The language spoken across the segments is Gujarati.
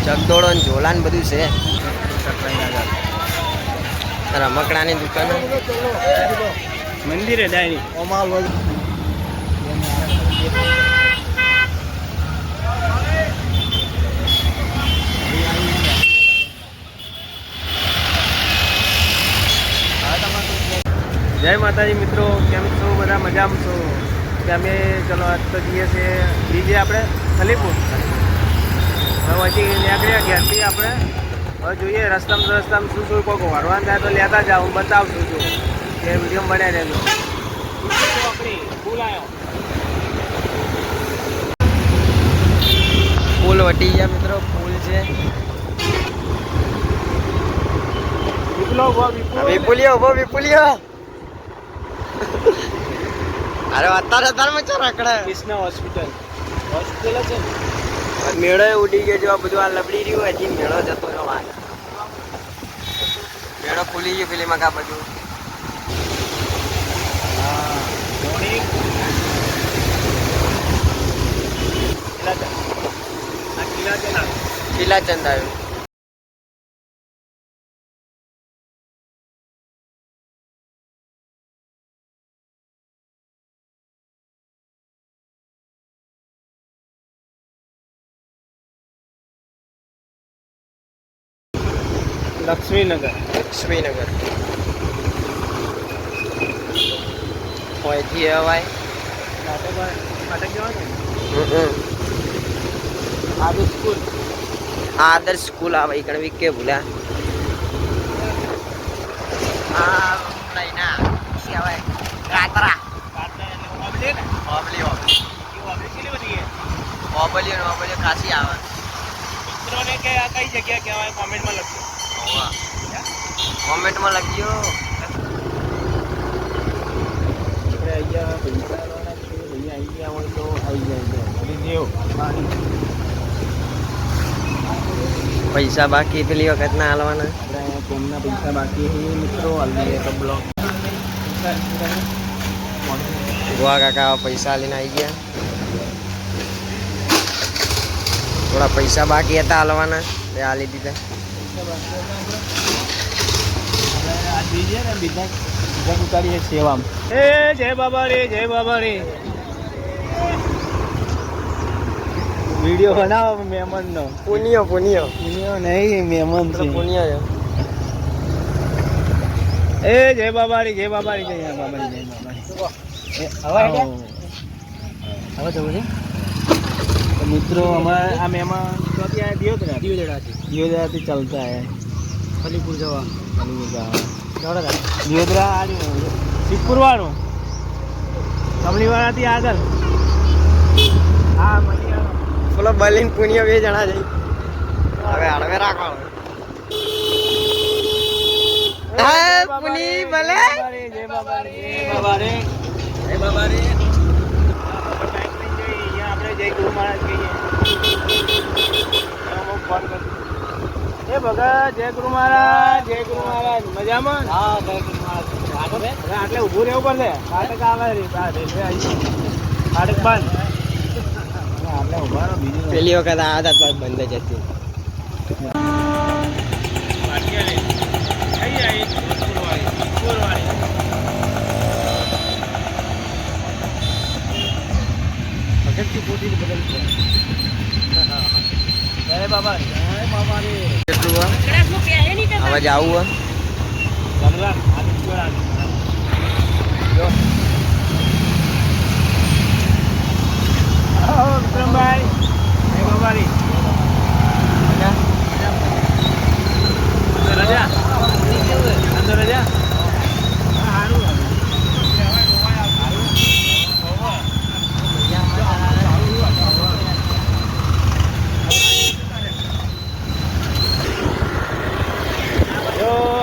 ચકદોડો ને ઝોલા ને બધું છે. રમકડાની દુકાન મંદિરે ડાયરી જય માતાજી મિત્રો, કેમ છો બધા? મજામાં છો? અમે ચલો આજ તો જઈએ છીએ બીજે આપણે ખલીપુર. હવે હજી નીકળ્યા ઘેરથી આપણે. હવે જોઈએ રસ્તામાં શું શું કોઈ વળવાનું થાય તો લેતા જાઓ, હું બતાવશું છું એ વિડીયો બનાવી રહેજો. પુલ વટી ગયા મિત્રો, પુલ છે વિપુલિયો. અરે અત્યારમાં ચો રખડે. કૃષ્ણ હોસ્પિટલ છે. મેળો ઉડી ગયો, જો આ બધું આ લબડી રહ્યું. હજી મેળો જતો રહ્યો. મેળો ખુલી ગયો પેલી મકા બધું. કિલ્લાચંદ આવ્યું. લક્ષ્મીનગર હોયથી હવાય આદર્શ સ્કૂલ આવે કણ વિકે ભૂલા ખાસી આવે. મિત્રોને કે આ કઈ જગ્યા કહેવાય કોમેન્ટમાં લખજો. કોમેન્ટમાં લખજો. પૈસા બાકી પેલી વખત ના હાલવાના. તેમના પૈસા બાકી મિત્રો ગોવા કાકા પૈસા લઈને આવી ગયા. થોડા પૈસા બાકી હતા હાલવાના, તે હાલી દીધા. જય બાબા રે, જય બાબા રે. વિડીયો બનાવો મહેમાન નો. પુનિયો નહીં, મહેમાન છે. પુનિયો જય બાબા રે, જય બાબા રે, જય બાબા રે, જય બાબા રે. હવે જવું છે મિત્રો. અમારે આ મહેમાન દિયોદરાથી ચાલતા હે ખલીપુર જવા. દિયોદરા શિવપુર વાળું કમલીવાળાથી આગળ. હા બોલો બલીન પુનિયો 2 જણા જઈ. હવે હળવે રાખો. પુની ભલે. જય બાબા રે, જય બાબા રે, જય બાબા રે. આપણે જય ગુરુ મહારાજ કહીએ. ફોન કર. એ ભગત જય ગુરુ મહારાજ, જય ગુરુ મહારાજ. મજામાં? હા, જય ગુરુ મહારાજ. આટલે ઊભું રહેવું પડશે. ફાટક આવે રેલવે આવી. ફાટક બંધ. આટલે ઊભા રહો. બીજી પેલી વખત આ હતા તો બંધ જ હતી. જય બાબા, જય બાબા રે. કેટલું હવે જવું વિક્રમભાઈ, જય બાબા રે. રજા અંદર રજા.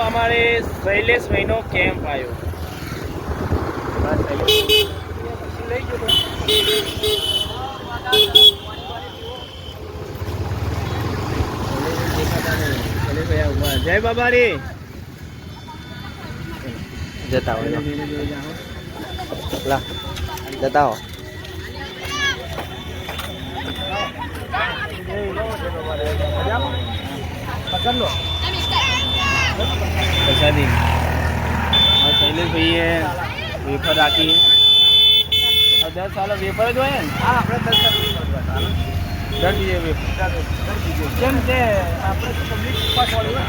અમારે શૈલેષભાઈ નો કેમ્પ આવ્યો. જય બાબા રે. જતા હોય જતા હો. મજામાં? પ્રસાદી શૈલેષભાઈએ વેફર રાખી 10 સાલ વેફર જ હોય ને. હા, આપણે 10 સાલ વેફર દીજે વેફર કેમ છે આપણે તો પબ્લિક ઉપવાસવાળું હોય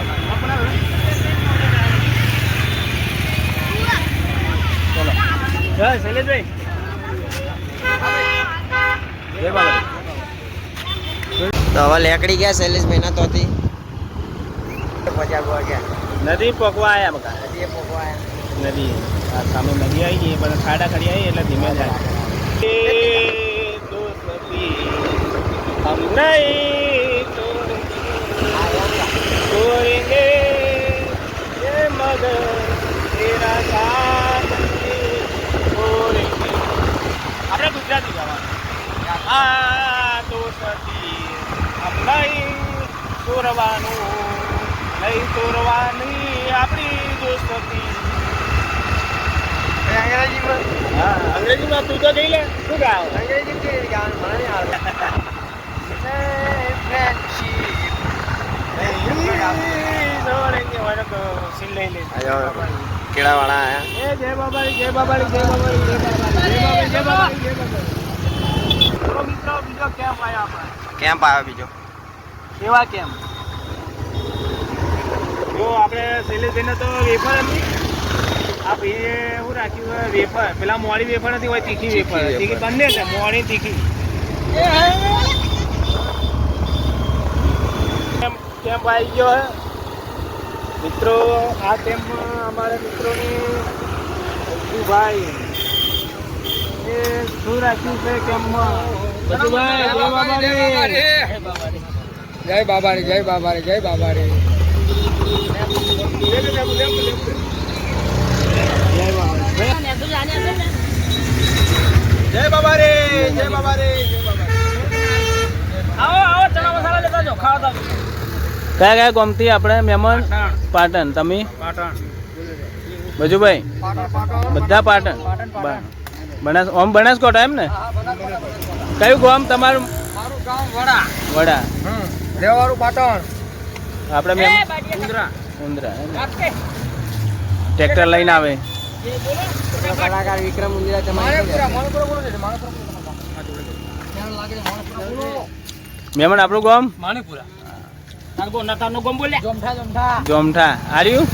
ચલો જય શૈલેષભાઈ જય બાબા. તો હવે લેકડી ગયા શૈલેષભાઈ ના તોથી પછી આગળ ગયા નદી પોકવા આવ્યા બકા. નદીએ પોકવા આવ્યા. નદી આ સામે નદી આવી ગઈ પણ ખાડા ખડી આવી એટલે ધીમે જાય. હમ નહીં તોરેંગે ये मगर तेरा साथ छोड़ेंगे. આપણે ગુજરાતી ગાવાનું આ તો સતી આમ નહીં તોરવાની આપણી દોસ્તી. અંગ્રેજીમાં હા અંગ્રેજીમાં તું તો કહી લે શું ગાવ. અંગ્રેજી કેવી ગાવાનું મને નહીં આવડે. કેળા વાળા આયા. જય બાબારી જય બાબારી જય બાબારી જય બાબારી જય બાબારી જય બાબારી. મિત્રો બીજો કેમ્પ આવ્યો આપણે. કેમ્પ આવ્યો બીજો. કેવા કેમ્પ જો આપણે શૈલેષભાઈને તો વેફર હતી. આ ભાઈએ શું રાખ્યું વેફર. પેલા મોડી વેફર નથી હોય તીખી વેફર. તીખી બંને છે મોડી તીખી. કેમ્પ આવી ગયો હે મિત્રો. આ કેમ્પમાં અમારા મિત્રોની ભાઈ એ શું રાખ્યું છે કેમ્પમાં. બધુભાઈ જય બાબારી જય બાબારી જય બાબારી જય બાબારી. જય બાબારી જય બાબારી. આવો આવો ચણા મસાલા લેતા જો ખાવા. કયા કયા ગમતી આપણે મહેમાન. પાટણ. તમે પાટણ. બજુભાઈ બધા પાટણ. બનાસકાંઠા એમ ને. કયું ગામ તમારું. વડા. રેવાળું પાટણ. આપણે ઉંદરા ટ્રેક્ટર લઈને આવે. કલાકાર વિક્રમ ઉંદરા મહેમાન આપણું ગામ માણીપુરા જોમઠા. આર્યું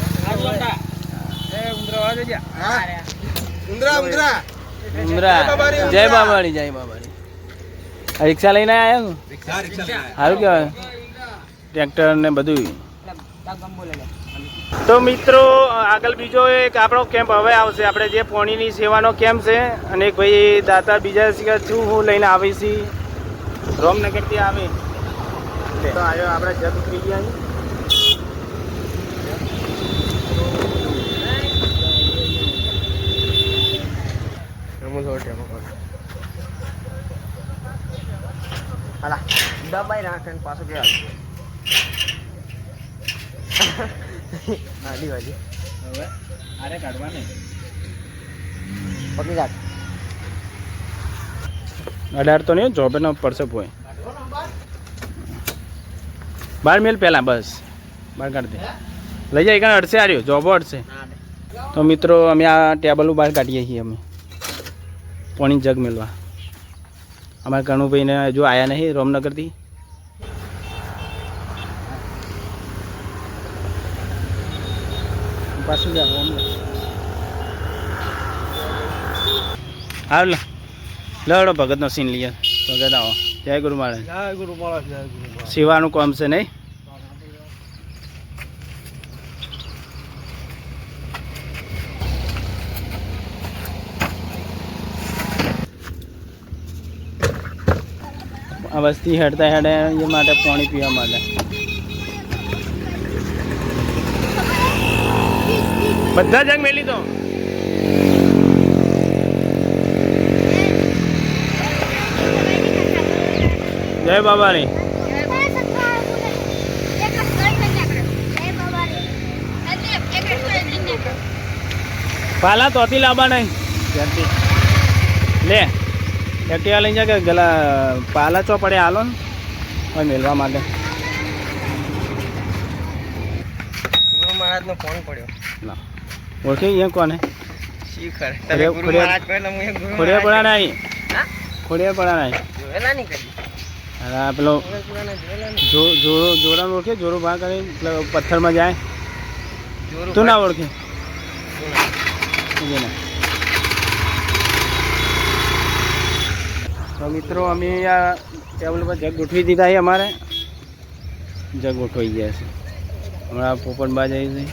ઉંદરા ઉંદરા. જય બાબારી જય બાબારી. રિક્ષા લઈને આવ્યા સારું કહેવાય. ટ્રેક્ટર ને બધું. તો મિત્રો આગળ બીજો એક આપણો કેમ્પ હવે આવશે. આપણે જે પોણીની સેવાનો કેમ્પ છે અને એક ભાઈ દાતા બીજા શું હું લઈને આવી છી રોમનગરથી આવે તો આવ્યો આપણે જગ ઉતરી ગયા. દબાઈ રાખે પાછું કે આડી વાડી હવે આરે કાઢવા નહીં. પકડી રાખ. 18 તો નહીં જોબે નો પડશે પોય. 12 મિલ પહેલાં બસ બહાર કાઢી દે. લઈ જાય કારણ અડશે આવ્યો જોબો અડશે. તો મિત્રો અમે આ ટેબલ બહાર કાઢીએ છીએ. અમે પાણી જગ મેળવા. અમારા કનુભાઈને હજુ આવ્યા નહીં રોમનગરથી. પાછું જાવ હાલ લડો ભગતનો સીન લઈએ. ભગત આવો. જય ગુરુ મહારાજ. જય ગુરુ મહારાજ જય ગુરુ મહારાજ. સેવાનું કામ છે નહીં. આ વસ્તી હેડતા હેડે એ માટે પાણી પીવા માટે બધા જગ મેલી તો. જય બાબારી. પાલા તોથી લાવવા નહીં લે. એક્ટિવા લઈ જાય કે ગલા પાલા ચો પડે હાલો ને મેળવા માટે. મહારાજનો ફોન પડ્યો. ના ઓળખી એ કોને શીખર તમે ગુરુ મહારાજ પહેલા હું ગુરુ ખોડિયા પડા નહીં. હા ખોડિયા પડા નહીં. જોયેલા નહીં કદી. અરે આ પેલો પુરાના જોયેલા નહીં. જોરાનો ઓળખે જોરો ભાગ કરી પેલો પથ્થરમાં જાય જોરું તું ના ઓળખે ભાઈ. તો મિત્રો અમે આ ટેબલ પર જગ ગોઠવી દીધા છે. અમારે જગ ગોઠવાઈ ગયા છે. હમણાં પોપટ બાજ આવી છે.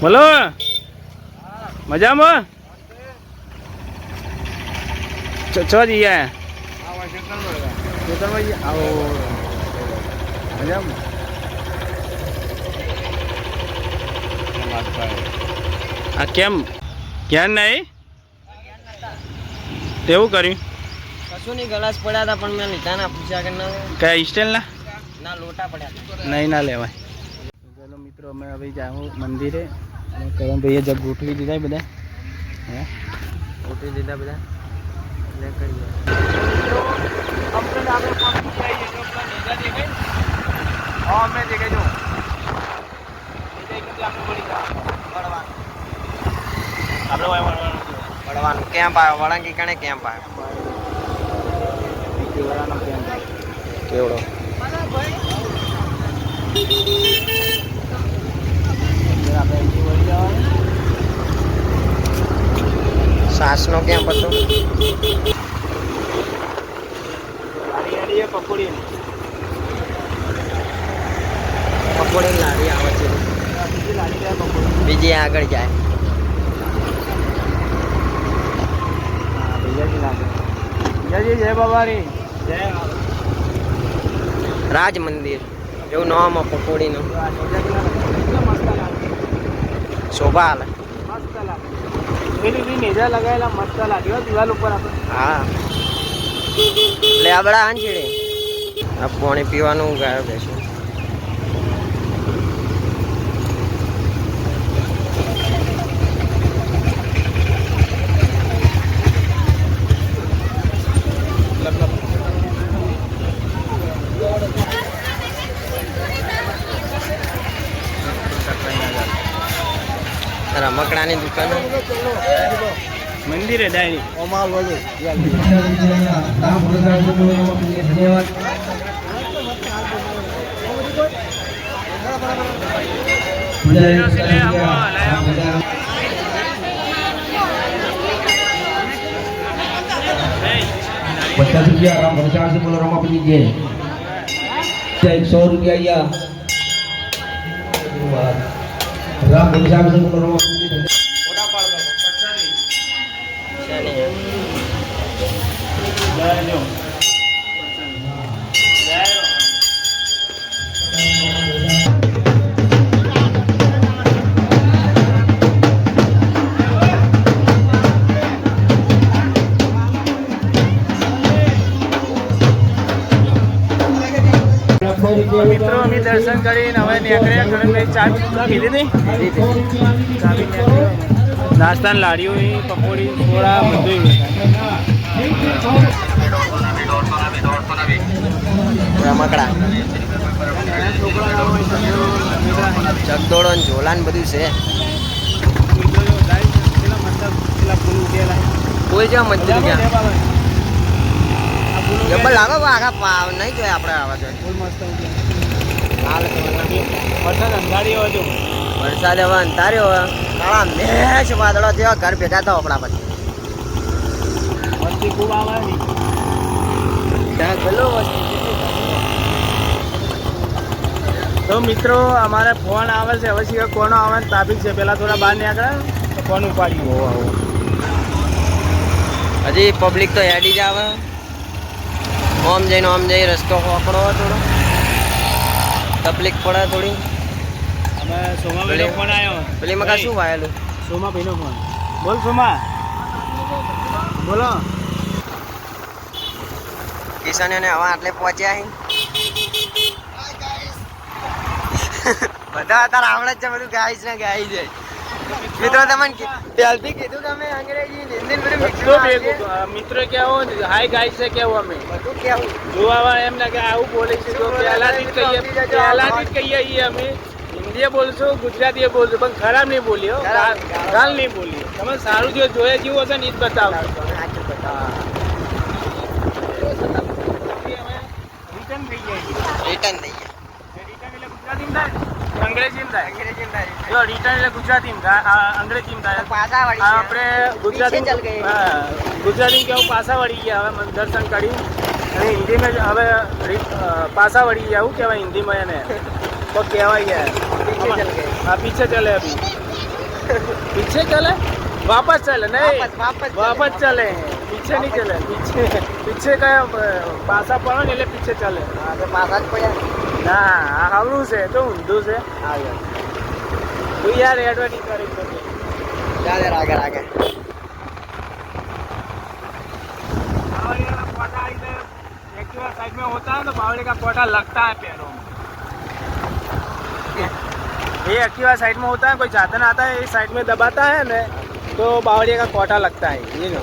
બોલો મજામાં છો જઈએ આવો મજામાં. આ કેમ ક્યાં નહીં તેવું કર્યું? કશું નહીં, ગલાસ પડ્યા હતા પણ મેં લીધા ના. પૂછ્યા કે ના કયા સ્ટેલના? ના લોટા પડ્યા હતા. નહીં ના લેવાય. ચાલો મિત્રો અમે હવે જાઉં મંદિરે. અને કરણ ભાઈએ જગ ગોઠવી દીધા બધા. હે ગોઠવી દીધા બધા. લે કરીએ. પડવાનું કેમ્પ આવ્યો. વળંગી કણે કેમ્પ આવ્યો. કેવડો સાસનો કેમ્પ હતો. પકોડી પકોડી લારી આવે છે. બીજી આગળ જાય. જય બાબારી જય. રાજ મંદિર એવું નામ પકોડીનું. શોભા હાલે. નેજા લગાવેલા મસ્ત લાગ્યો દિવાલ ઉપર આપણે. હા એટલે આપડા આંચીડે આ પાણી પીવાનું ગાયો બેસું. રમકડાની દુકાન મંદિરે ડાયરી ઓમાલ વધુ. ₹50 राम प्रसाद से बोलो रमा पी जे ₹100 राम प्रसाद से बोलो रमा पी जे મિત્રો અમે દર્શન કરીને હવે નીકળ્યા. ગણેશભાઈ ચા પીધી હતી. નાસ્તાની લારીઓ પકોડી સોડા બધું. રમકડા ચકદોડો ને ઝોલા ને બધું છે. કોઈ જો મંદિર ગયા જબર લાગો આખા પાવ નહીં જોઈએ આપણે આવા જોઈએ. વરસાદ હવે અંધાર્યો કાળા મેચ વાદળો જેવા ઘર ભેગા થયો આપણા પછી. ખૂબ આવે તો મિત્રો અમારે ફોન આવે છે. હવે સિવાય કોનો આવે ટ્રાફિક છે. પેલા થોડા બહાર નીકળે તો ફોન ઉપાડી. હજી પબ્લિક તો હેડી જ આવે. ઓમ જઈ રસ્તો પકડો થોડો તકલીફ પડે થોડી. અમે સોમાભાઈનો ફોન આવ્યો. પેલી મકા શું વાયેલું? સોમાભાઈનો ફોન. બોલ સોમા બોલો. કિશન ને હવે આટલે પહોંચ્યા બધા અત્યારે આવડે જ છે બધું ગાઈશ ને ગાઈ જાય. મિત્રો તમને પહેલથી કીધું કે અમે અંગ્રેજી હિન્દી બધું મિક્સ તો મિત્રો કેવું હાય ગાય છે કેવું અમે બધું કેવું જોવા એમ ના કે આવું બોલે છે તો પહેલાથી જ કહીએ છીએ અમે હિન્દી બોલશું ગુજરાતી બોલશું પણ ખરાબ નહીં બોલ્યો ગાલ નહીં બોલી તમે સારું જો જોઈએ જેવું હશે ને એ જ બતાવજો રિટર્ન થઈ જાય રિટર્ન થઈ ગયા અંગ્રેજીમાં થાય જો રિટર્ન એટલે ગુજરાતીમાં થાય અંગ્રેજીમાં થાય પાછા વળી આપણે ગુજરાતી ગુજરાતી કેવું પાછા વળી ગયા હવે દર્શન કર્યું અને હિન્દીમાં હવે પાછા વળી ગયા એવું કહેવાય હિન્દીમાં એને તો કહેવાય हाँ पीछे चले अभी पीछे चले वापस चले नहीं वापस चले पीछे नहीं चले पीछे का पासा पड़ो ने એટલે पीछे चले તો પાછા જ પડ્યા ના આવડું છે તો ઊંધું છે તું યાર એડવર્ટાઈઝ કરી શકે ચાલે આગળ આગળ बावड़े का कोटा इधर एक्टिवा साइड में होता है तो बावड़े का कोटा लगता है पैरों में ये एक्टिवा साइड में होता है कोई साधन आता है इस साइड में दबाता है ना तो बावड़िया का कोटा लगता है ये लो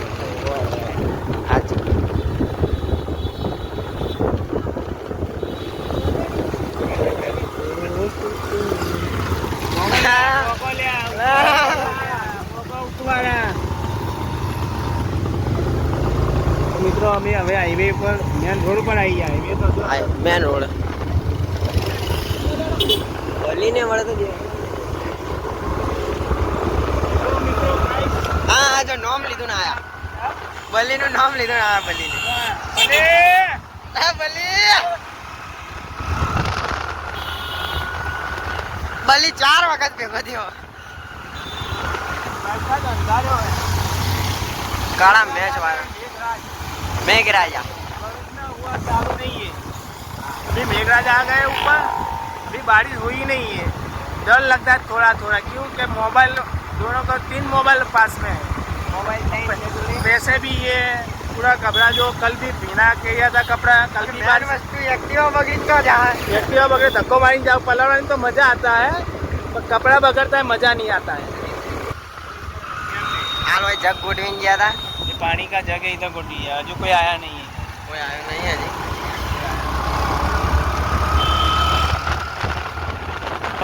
મિત્રો અમે હવે હાઈવે પર મેન રોડ પર આવી ગયા હાઈવે તો મેન રોડ બોલીને મળે તો હા હા જો નામ લીધું ને આયા બલીનું નામ લીધું ને આયા બલીનું હા બલી બલી 4 વખત ભેગો થયો काला मैच वाला मेघराजा हुआ चालू नहीं है अभी मेघराजा आ गए ऊपर अभी बारिश हुई नहीं है डर लगता है थोड़ा थोड़ा क्यों कि मोबाइल दोनों का 3 मोबाइल पास में है मोबाइल नहीं पैसे भी ये पूरा कपड़ा जो कल भी भीना किया था कपड़ा कल भी बारिश वस्तु एक्टिवा बगीच का जहाँ एक्टिवा बगैर धक्को मारी जाओ पलड़ने तो मज़ा आता है पर कपड़ा बगड़ता है मज़ा नहीं आता है हाल भाई जग गोटविन गया था ये पानी का जग है इधर गोटी है जो कोई आया नहीं है कोई आया नहीं है जी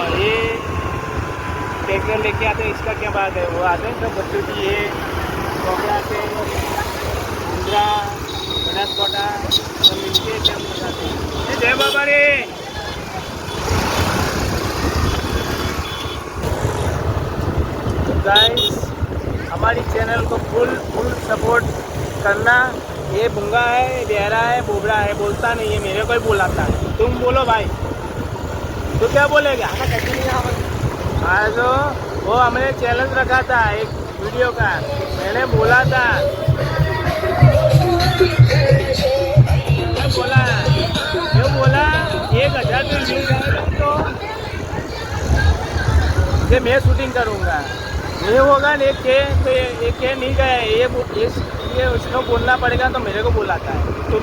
और ये ट्रैक्टर लेके आते हैं इसका क्या बात है वो आते हैं सब बच्चों की ये कोबरा से इंदिरा बनासकोटा सब मिलके सब जाते हैं जय बाबा रे गाइस हमारी चैनल को फुल सपोर्ट करना ये बुंगा है बहरा है बोबड़ा है बोलता नहीं है मेरे को ही बुलाता है तुम बोलो भाई तो क्या बोलेगा हाँ तो वो हमने चैलेंज रखा था एक वीडियो का मैंने बोला था क्या बोला 1000 में मिल जाएगा तो ये मैं शूटिंग करूँगा ये होगा ना एक के नहीं गया ये उसको बोलना पड़ेगा तो मेरे को बुलाता है तो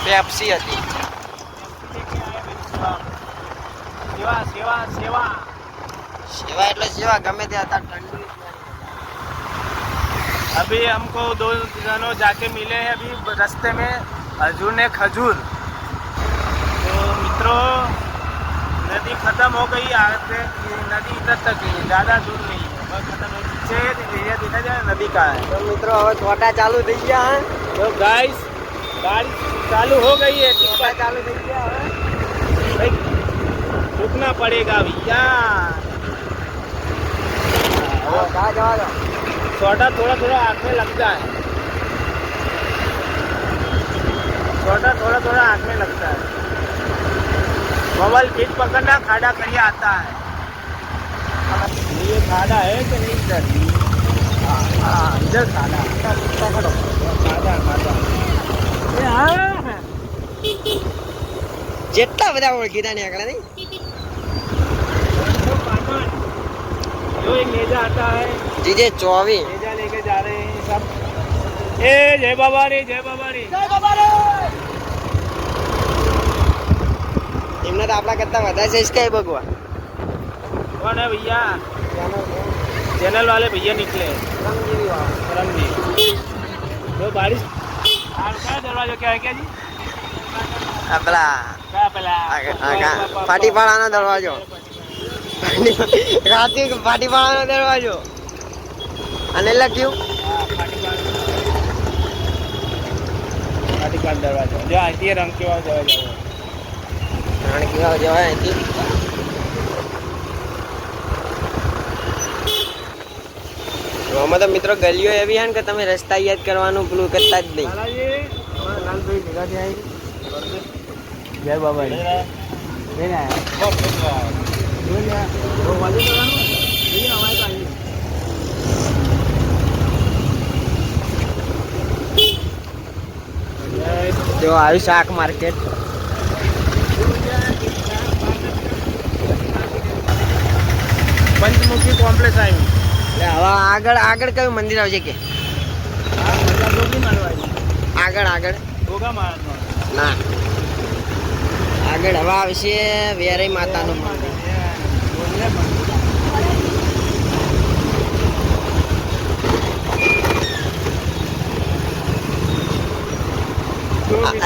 पेप्सी હતી सेवा सेवा सेवा सेवा એટલે સેવા ગમે તે હતા ઠંડી अभी हमको 2 जनों जाके मिले हैं अभी रास्ते में अर्जुन ने खजूर तो मित्रों नदी खत्म हो गई आगे नदी इधर तक है ज़्यादा दूर नहीं है बस खत्म हो पीछे एरिया देखा जाए नदी का है તો મિત્રો હવે કોટા ચાલુ થઈ ગયા હે तो गाइस बारिश चालू हो गई है કોટા ચાલુ થઈ ગયા હવે भाई रुकना पड़ेगा भैया હા જા જવા દો छोटा थोड़ा थोड़ा आँख में लगता है छोटा थोड़ा थोड़ा आँख में लगता है मोबाइल पीठ पकड़ना खाड़ा करिए आता है ये खाड़ा है कि नहीं इधर हाँ इधर खाड़ा पकड़ो खाड़ा खाड़ा ये हाँ જેટલા બધા ઓળખીતા ને આગળ નહીં जो एक नेजा आता है જીજે 24 नेजा लेके जा रहे हैं सब એ જય બાબારી જય બાબારી. એમને તો આપણા કરતા વધારે સબસ્ક્રાઈબ ભગવા कौन है भैया? चैनल वाले भैया निकले रंगजी. जो बारिश क्या दरवाजा क्या है क्या जी? પેલા क्या पहला ફાટીપાળાનો દરવાજો ફાટીપાળાનો દરવાજો અને લખ્યું फाटी दरवाजा जो आती है रंग के बाद दरवाजा રાણકી વાવ જવાય અહીંથી. આમાં તો મિત્રો ગલીઓ એવી હે ને કે તમે રસ્તા યાદ કરવાનું પેલું કરતા જ નહીં. लाल भाई निगाह से आएगी. जय बाबा जी. नहीं आया वो वाले हमारे જો આવ્યું શાક માર્કેટ. पंचमुखी कॉम्प्लेक्स આવ્યું. એટલે હવે આગળ આગળ કયું મંદિર આવશે કે આગળ આગળ ના આગળ હવે આવશે વેરાઈ માતાનું મંદિર.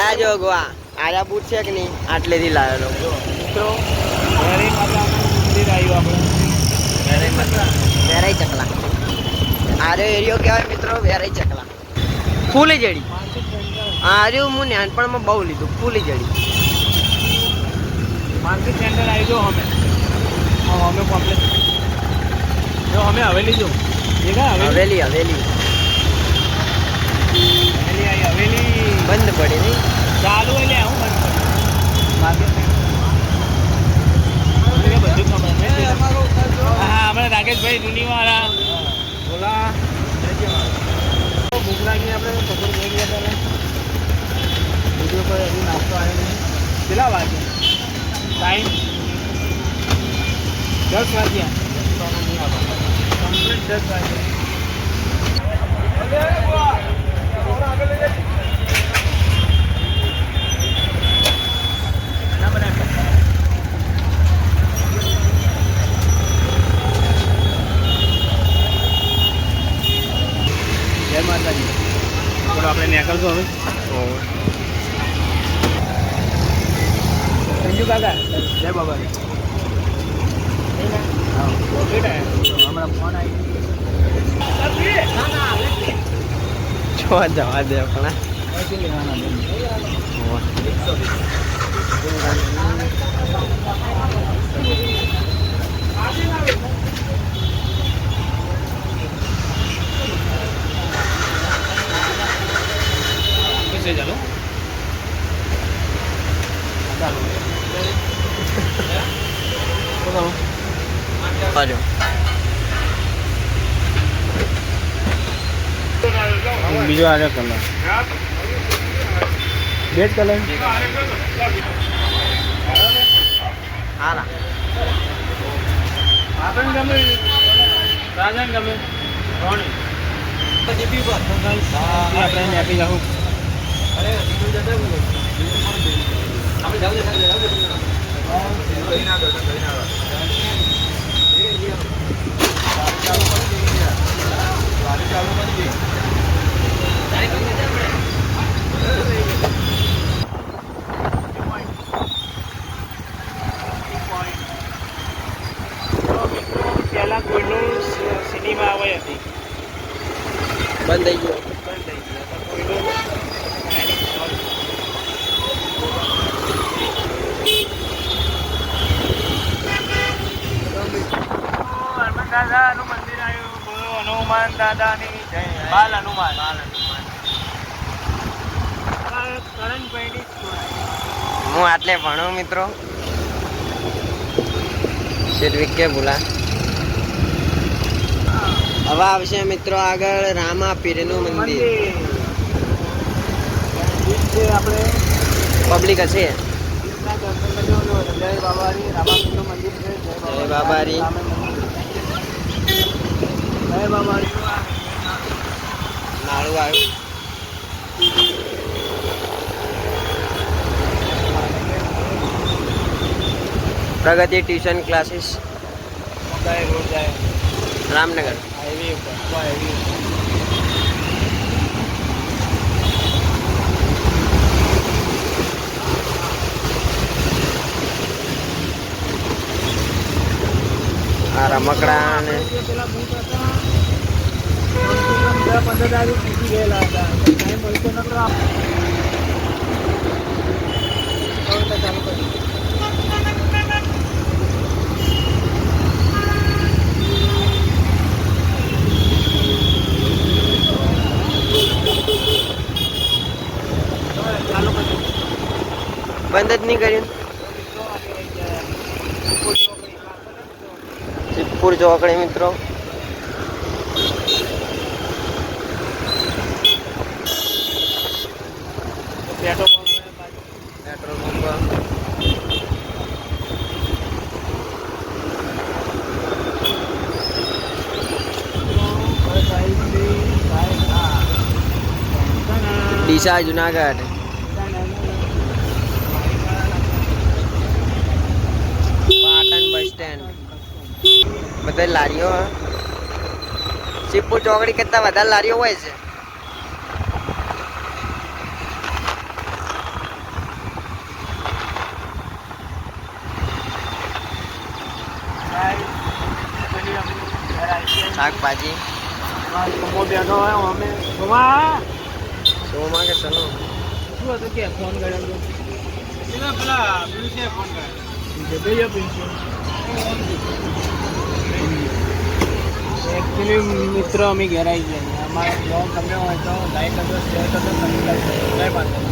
આ જો ગોવા આજા બૂટ છે કે નહીં આટલેથી લાવેલો. મિત્રો વેરાઈ માતાનું મંદિર આવ્યું આપણે. વેરાઈ ચકલા આર્યો એરિયો કહેવાય મિત્રો. વેરાઈ ચકલા ફૂલી જડી આર્યું હું નાનપણમાં બહુ લીધું. ફૂલી જડી मार्केट सेंटर आई जो हमें और हमें कॉम्प्लेक्स जो हमें हवेली जो ये क्या हवेली હવેલી હવેલી हवेली आई हवेली બંધ પડી નહીં. चालू है ले आऊँ बंद मार्केट सेंटर બધું ખબર હા હમણાં રાકેશભાઈ દુનિયાવાળા બોલા ભૂખ લાગી આપણે બપોર જઈ ગયા હતા વિડીયો પર હજી નાસ્તો આવ્યો નહીં. કેટલા વાગે टाइम 10 વાગ્યા કમ્પ્લીટ 10 વાગ્યા. જય માતાજી. બોલો આપણે નીકળશું હવે. સંજુ કાકા જય બાબા. હમણાં ફોન આવી જો જવા દે પણ ચાલો બાજુ બીજો આગળ કલર બેડ કલર હારા આપણને ગમે રાજાને ગમે રોણી આપણે આપી જાઉં પહેલા કોઈનું સિનેમા આવે હતી બંધ થઈ ગયો. બંધ થઈ ગયા કોઈનું હનુમાન દાદાનું મંદિર આવ્યું. બોલો હનુમાન દાદાની જય. બાલ હનુમાન કરણભાઈની હું આટલે ભણું મિત્રો. કે ભૂલા હવે આવશે મિત્રો આગળ રામા પીરનું મંદિર. આપણે પબ્લિક હશે. જય બાબારી રામાપીરનું મંદિર છે. જય બાબારી. જય બાબારી નાળું આવ્યું. પ્રગતિ ટ્યુશન ક્લાસીસ રોડ જાય રામનગર. હાઈવે ઉપર હાઈવે આ રમકડા ને પેલા બૂટ હતા 15 તારીખ સુધી ગયેલા હતા ટાઈમ મળતો નતો ચાલુ કરી બંધ જ નહીં કર્યું. સિદ્ધપુર ચોકડી મિત્રો. Petrol pump Deesa Junagadh. Patan bus stand બધા લારીઓ. સિદ્ધપુર ચોકડી કરતા વધારે લારીઓ હોય છે. શાકભાજી બેઠો હોય અમે સોમાં શોમાં કે ચલો શું હતું કે ફોન કર્યો પેલા પ્રિન્સે ફોન કર્યો એકચ્યુઅલી મિત્ર અમે ઘેર આવી ગયા અમારા બ્લોગ ગમ્યો હોય તો લાઈક કરજો શેર કરજો સબસ્ક્રાઈબ કરજો. જય માતા.